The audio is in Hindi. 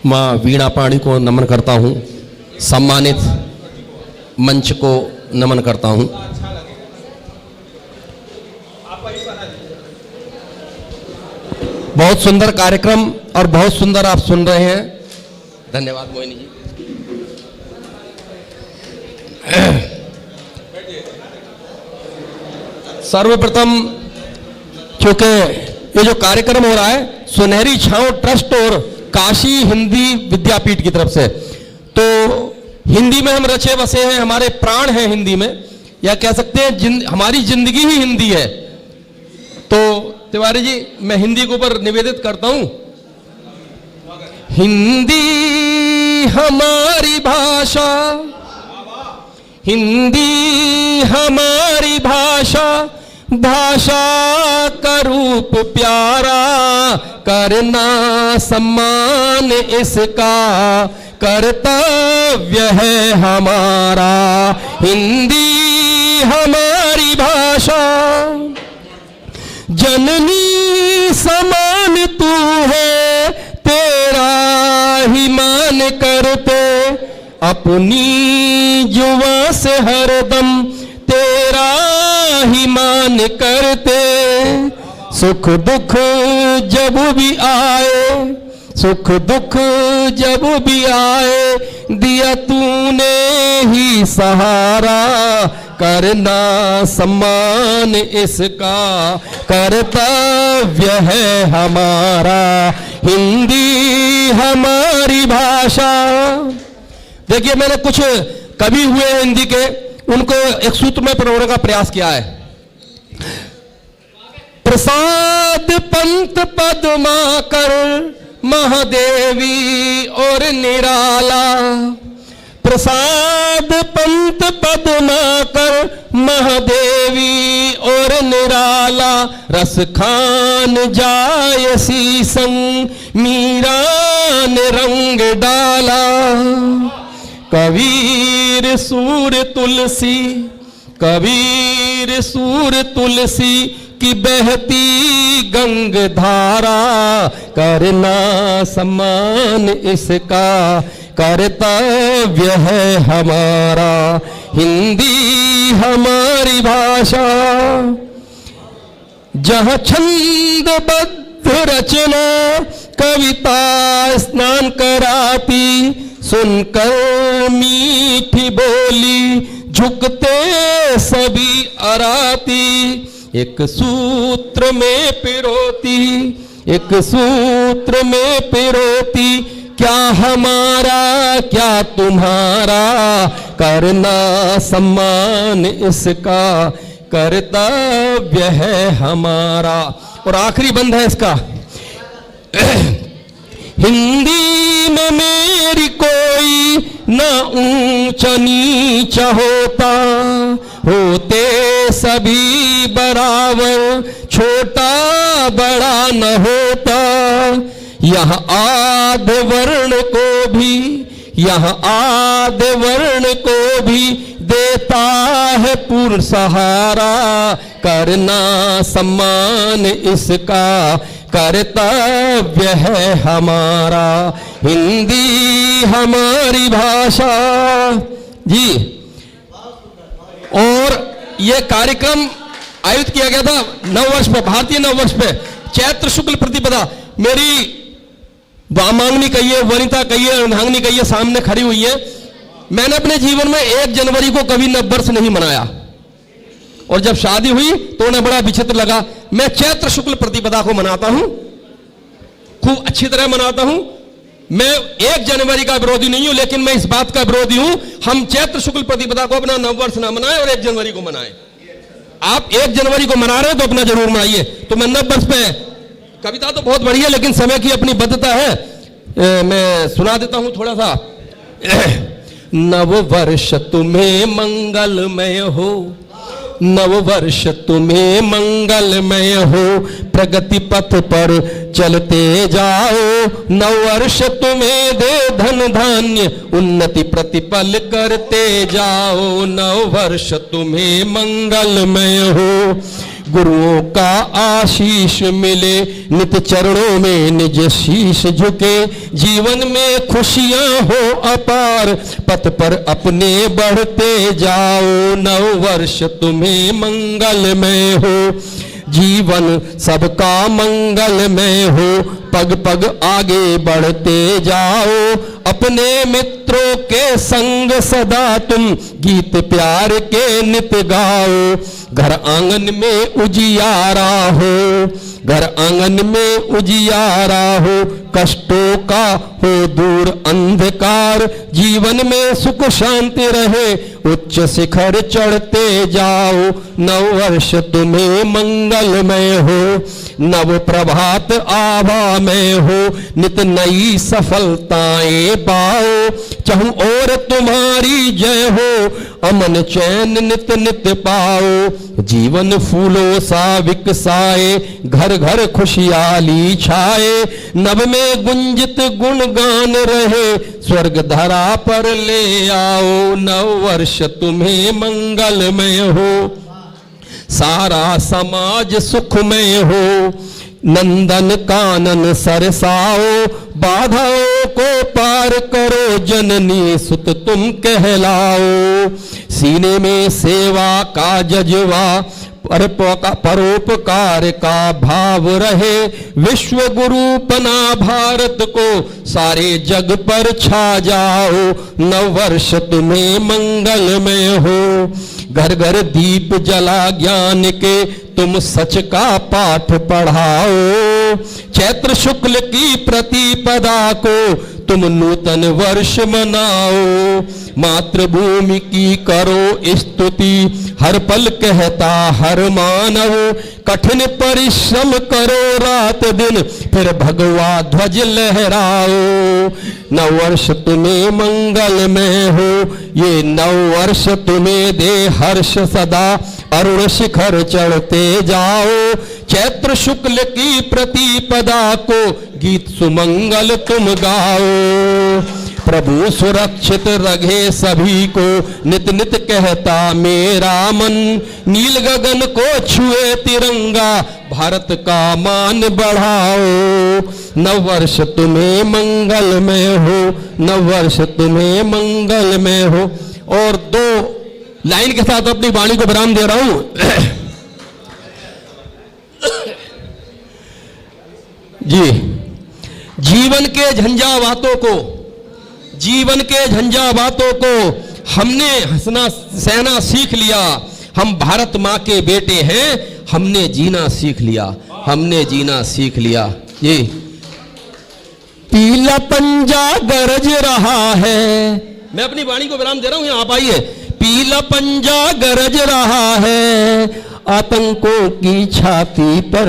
माँ वीणा पाणी को नमन करता हूँ, सम्मानित मंच को नमन करता हूँ। बहुत सुंदर कार्यक्रम और बहुत सुंदर आप सुन रहे हैं। धन्यवाद मोहिनी जी। सर्वप्रथम क्योंकि ये जो कार्यक्रम हो रहा है सुनहरी छांव ट्रस्ट और काशी हिंदी विद्यापीठ की तरफ से, तो हिंदी में हम रचे बसे हैं, हमारे प्राण हैं हिंदी में, या कह सकते हैं हमारी जिंदगी ही हिंदी है। तो तिवारी जी मैं हिंदी के ऊपर निवेदित करता हूं। हिंदी हमारी भाषा, हिंदी हमारी भाषा, भाषा का रूप प्यारा, करना सम्मान इसका कर्तव्य है हमारा। हिंदी हमारी भाषा, जननी समान तू है, तेरा ही मान करते, अपनी जुबां से हरदम तेरा ही मान करते। सुख दुख जब भी आए, सुख दुख जब भी आए, दिया तूने ही सहारा, करना सम्मान इसका कर्तव्य है हमारा। हिंदी हमारी भाषा। देखिए मैंने कुछ कवि हुए हिंदी के, उनको एक सूत्र में पिरोने का प्रयास किया है। प्रसाद पंत पद्माकर, महादेवी और निराला, प्रसाद पंत पद्माकर, महादेवी और निराला, रस खान जाय सी संग, मीरा ने रंग डाला। कबीर सूर तुलसी, कबीर सूर तुलसी की बहती गंग धारा, करना सम्मान इसका कर्तव्य है हमारा। हिंदी हमारी भाषा, जहाँ छंदबद्ध रचना कविता स्नान कराती, सुनकर मीठी बोली झुकते सभी अराती। एक सूत्र में पिरोती, एक सूत्र में पिरोती, क्या हमारा क्या तुम्हारा, करना सम्मान इसका कर्तव्य है हमारा। और आखिरी बंद है इसका। हिंदी में मेरी कोई ना ऊंचा नीचा होता, होते सभी बराबर, छोटा बड़ा न होता। यहाँ आद वर्ण को भी, यहाँ आद वर्ण को भी देता है पूर्ण सहारा, करना सम्मान इसका कर्तव्य है हमारा। हिंदी हमारी भाषा जी। और यह कार्यक्रम आयोजित किया गया था नववर्ष पे, भारतीय नववर्ष पे, चैत्र शुक्ल प्रतिपदा। मेरी वामांगनी कहिए, वनिता कहिए, अर्धांगिनी कहिए, सामने खड़ी हुई है। मैंने अपने जीवन में 1 जनवरी को कभी नववर्ष नहीं मनाया, और जब शादी हुई तो उन्हें बड़ा विचित्र लगा। मैं चैत्र शुक्ल प्रतिपदा को मनाता हूं, खूब अच्छी तरह मनाता हूं। मैं 1 जनवरी का विरोधी नहीं हूं, लेकिन मैं इस बात का विरोधी हूं हम चैत्र शुक्ल प्रतिपदा को अपना नववर्ष ना मनाएं और 1 जनवरी को मनाएं। आप 1 जनवरी को मना रहे हैं तो अपना जरूर मनाइए। तो मैं नववर्ष पे, कविता तो बहुत बढ़िया, लेकिन समय की अपनी बद्धता है, मैं सुना देता हूं थोड़ा सा। नव वर्ष तुम्हें मंगलमय हो, नव वर्ष तुम्हें मंगलमय हो, प्रगति पथ पर चलते जाओ, नव वर्ष तुम्हें दे धन धान्य, उन्नति प्रतिपल करते जाओ, नव वर्ष तुम्हें मंगलमय हो। गुरुओं का आशीष मिले, नित चरणों में निज शीश झुके, जीवन में खुशियां हो अपार, पथ पर अपने बढ़ते जाओ, नव वर्ष तुम्हें मंगलमय हो, जीवन सबका मंगलमय हो, पग पग आगे बढ़ते जाओ, अपने मित्रों के संग सदा तुम गीत प्यार के नित गाओ, घर आंगन में उजियारा हो, घर आंगन में उजियारा हो, कष्टों का हो दूर अंधकार, जीवन में सुख शांति रहे, उच्च शिखर चढ़ते जाओ, नव वर्ष तुम्हें मंगलमय हो, नव प्रभात आभा में हो, नित नई सफलताएं पाओ, चाहूं और तुम्हारी जय हो, अमन चैन नित नित पाओ, जीवन फूलों सा विकसाए, घर घर खुशहाली छाए, नभ में गुंजित गुणगान रहे, स्वर्ग धरा पर ले आओ, नव वर्ष तुम्हें मंगलमय हो, सारा समाज सुखमय हो, नंदन कानन सरसाओ, बाधाओं को पार करो, जननी सुत तुम कहलाओ, सीने में सेवा का जज्बा, परोपकार का भाव रहे, विश्व गुरु पना भारत को, सारे जग पर छा जाओ, नव वर्ष तुम्हें मंगलमय हो, घर घर दीप जला ज्ञान के, तुम सच का पाठ पढ़ाओ, चैत्र शुक्ल की प्रतिपदा को तुम नूतन वर्ष मनाओ, मातृभूमि की करो स्तुति, हर पल कहता हर मानव, कठिन परिश्रम करो रात दिन, फिर भगवा ध्वज लहराओ, नव वर्ष तुम्हें मंगलमय हो, ये नव वर्ष तुम्हें दे हर्ष सदा, अरुण शिखर चढ़ते जाओ, चैत्र शुक्ल की प्रतिपदा को गीत सुमंगल तुम गाओ, प्रभु सुरक्षित रखे सभी को, नित नित कहता मेरा मन, नील गगन को छुए तिरंगा, भारत का मान बढ़ाओ, नव वर्ष तुम्हें मंगलमय हो, नव वर्ष तुम्हें मंगलमय हो। और दो लाइन के साथ अपनी वाणी को विराम दे रहा हूं। जी, जीवन के झंझावातों को, जीवन के झंझावातों को हमने हंसना सहना सीख लिया, हम भारत माँ के बेटे हैं, हमने जीना सीख लिया, हमने जीना सीख लिया। जी, पीला पंजा गरज रहा है, मैं अपनी वाणी को विराम दे रहा हूं, यहां आप आइए। पीला पंजा गरज रहा है, आतंकों की छाती पर